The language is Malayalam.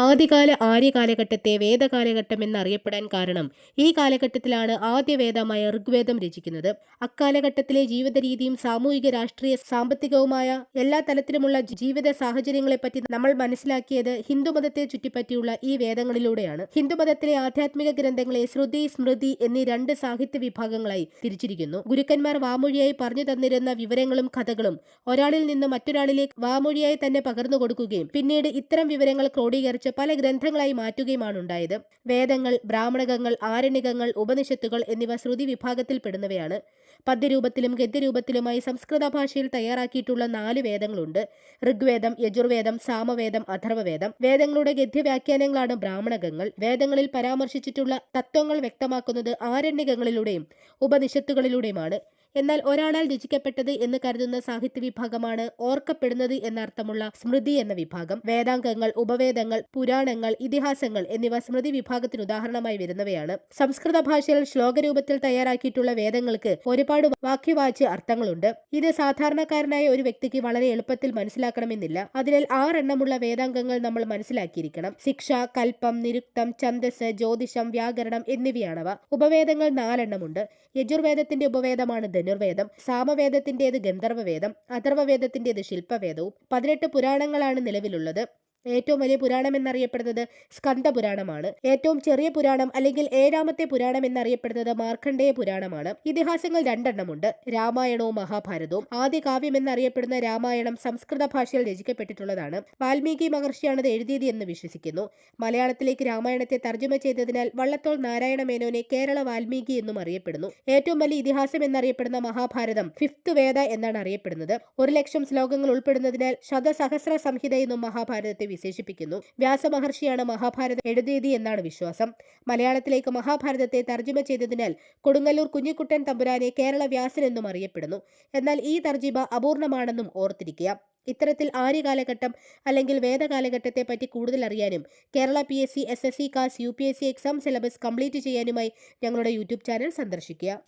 ആദ്യകാല ആര്യ കാലഘട്ടത്തെ വേദകാലഘട്ടം എന്നറിയപ്പെടാൻ കാരണം ഈ കാലഘട്ടത്തിലാണ് ആദ്യ വേദമായ ഋഗ്വേദം രചിക്കുന്നത്. അക്കാലഘട്ടത്തിലെ ജീവിതരീതിയും സാമൂഹിക രാഷ്ട്രീയ സാമ്പത്തികവുമായ എല്ലാ തലത്തിലുമുള്ള ജീവിത സാഹചര്യങ്ങളെപ്പറ്റി നമ്മൾ മനസ്സിലാക്കിയത് ഹിന്ദുമതത്തെ ചുറ്റിപ്പറ്റിയുള്ള ഈ വേദങ്ങളിലൂടെയാണ്. ഹിന്ദുമതത്തിലെ ആധ്യാത്മിക ഗ്രന്ഥങ്ങളെ ശ്രുതി, സ്മൃതി എന്നീ രണ്ട് സാഹിത്യ വിഭാഗങ്ങളായി തിരിച്ചിരിക്കുന്നു. ഗുരുക്കന്മാർ വാമൊഴിയായി പറഞ്ഞു തന്നിരുന്ന വിവരങ്ങളും കഥകളും ഒരാളിൽ നിന്ന് മറ്റൊരാളിലേക്ക് വാമൊഴിയായി തന്നെ പകർന്നു കൊടുക്കുകയും പിന്നീട് ഇത്തരം വിവരങ്ങൾ ക്രോഡീകരിച്ച് പല ഗ്രന്ഥങ്ങളായി മാറ്റുകയുമാണ് ഉണ്ടായത്. വേദങ്ങൾ, ബ്രാഹ്മണകങ്ങൾ, ആരണ്യകങ്ങൾ, ഉപനിഷത്തുകൾ എന്നിവ ശ്രുതി വിഭാഗത്തിൽപ്പെടുന്നവയാണ്. പദ്യരൂപത്തിലും ഗദ്യരൂപത്തിലുമായി സംസ്കൃത ഭാഷയിൽ തയ്യാറാക്കിയിട്ടുള്ള 4 വേദങ്ങളുണ്ട്. ഋഗ്വേദം, യജുർവേദം, സാമവേദം, അഥർവവേദം. വേദങ്ങളുടെ ഗദ്യവ്യാഖ്യാനങ്ങളാണ് ബ്രാഹ്മണകങ്ങൾ. വേദങ്ങളിൽ പരാമർശിച്ചിട്ടുള്ള തത്വങ്ങൾ വ്യക്തമാക്കുന്നത് ആരണ്യകങ്ങളിലൂടെയും ഉപനിഷത്തുകളിലൂടെയുമാണ്. എന്നാൽ ഒരാളാൽ രചിക്കപ്പെട്ടത് എന്ന് കരുതുന്ന സാഹിത്യ വിഭാഗമാണ് ഓർക്കപ്പെടുന്നത് എന്നർത്ഥമുള്ള സ്മൃതി എന്ന വിഭാഗം. വേദാംഗങ്ങൾ, ഉപവേദങ്ങൾ, പുരാണങ്ങൾ, ഇതിഹാസങ്ങൾ എന്നിവ സ്മൃതി വിഭാഗത്തിന് ഉദാഹരണമായി വരുന്നവയാണ്. സംസ്കൃത ഭാഷയിൽ ശ്ലോകരൂപത്തിൽ തയ്യാറാക്കിയിട്ടുള്ള വേദങ്ങൾക്ക് ഒരുപാട് വാക്യവാച്യ അർത്ഥങ്ങളുണ്ട്. ഇത് സാധാരണക്കാരനായ ഒരു വ്യക്തിക്ക് വളരെ എളുപ്പത്തിൽ മനസ്സിലാക്കണമെന്നില്ല. അതിനാൽ 6 എണ്ണമുള്ള വേദാംഗങ്ങൾ നമ്മൾ മനസ്സിലാക്കിയിരിക്കണം. ശിക്ഷ, കൽപ്പം, നിരുക്തം, ഛന്ദസ്, ജ്യോതിഷം, വ്യാകരണം എന്നിവയാണവ. ഉപവേദങ്ങൾ 4 എണ്ണമുണ്ട്. യജുർവേദത്തിന്റെ ഉപവേദമാണ് ധനുർവേദം, സാമവേദത്തിന്റേത് ഗന്ധർവവേദം, അഥർവവേദത്തിന്റേത് ശില്പവേദവും. 18 പുരാണങ്ങളാണ് നിലവിലുള്ളത്. ഏറ്റവും വലിയ പുരാണം എന്നറിയപ്പെടുന്നത് സ്കന്ദപുരാണമാണ്. ഏറ്റവും ചെറിയ പുരാണം അല്ലെങ്കിൽ 7ാമത്തെ പുരാണം എന്നറിയപ്പെടുന്നത് മാർക്കണ്ഡേയ പുരാണമാണ്. ഇതിഹാസങ്ങൾ 2 എണ്ണമുണ്ട്. രാമായണവും മഹാഭാരതവും. ആദ്യ കാവ്യം എന്നറിയപ്പെടുന്ന രാമായണം സംസ്കൃത ഭാഷയിൽ രചിക്കപ്പെട്ടിട്ടുള്ളതാണ്. വാൽമീകി മഹർഷിയാണത് എഴുതിയത് എന്ന് വിശ്വസിക്കുന്നു. മലയാളത്തിലേക്ക് രാമായണത്തെ തർജ്ജമ ചെയ്തതിനാൽ വള്ളത്തോൾ നാരായണ മേനോനെ കേരള വാൽമീകി എന്നും അറിയപ്പെടുന്നു. ഏറ്റവും വലിയ ഇതിഹാസം എന്നറിയപ്പെടുന്ന മഹാഭാരതം 5th വേദ എന്നാണ് അറിയപ്പെടുന്നത്. 1,00,000 ശ്ലോകങ്ങൾ ഉൾപ്പെടുന്നതിനാൽ ശതസഹസ്ര സംഹിത എന്നും മഹാഭാരതത്തെ വിശേഷിപ്പിക്കുന്നു. വ്യാസമഹർഷിയാണ് മഹാഭാരതം എഴുതിയത് എന്നാണ് വിശ്വാസം. മലയാളത്തിലേക്ക് മഹാഭാരതത്തെ തർജ്ജമ ചെയ്തതിനാൽ കൊടുങ്ങല്ലൂർ കുഞ്ഞിക്കുട്ടൻ തമ്പുരാനെ കേരള വ്യാസൻ എന്നും അറിയപ്പെടുന്നു. എന്നാൽ ഈ തർജ്ജിമ അപൂർണമാണെന്നും ഓർത്തിരിക്കുക. ഇത്തരത്തിൽ ആര്യകാലഘട്ടം അല്ലെങ്കിൽ വേദകാലഘട്ടത്തെ പറ്റി കൂടുതൽ അറിയാനും Kerala PSC, SSC, CAS, UPSC exam syllabus complete ചെയ്യാനുമായി ഞങ്ങളുടെ യൂട്യൂബ് ചാനൽ സന്ദർശിക്കുക.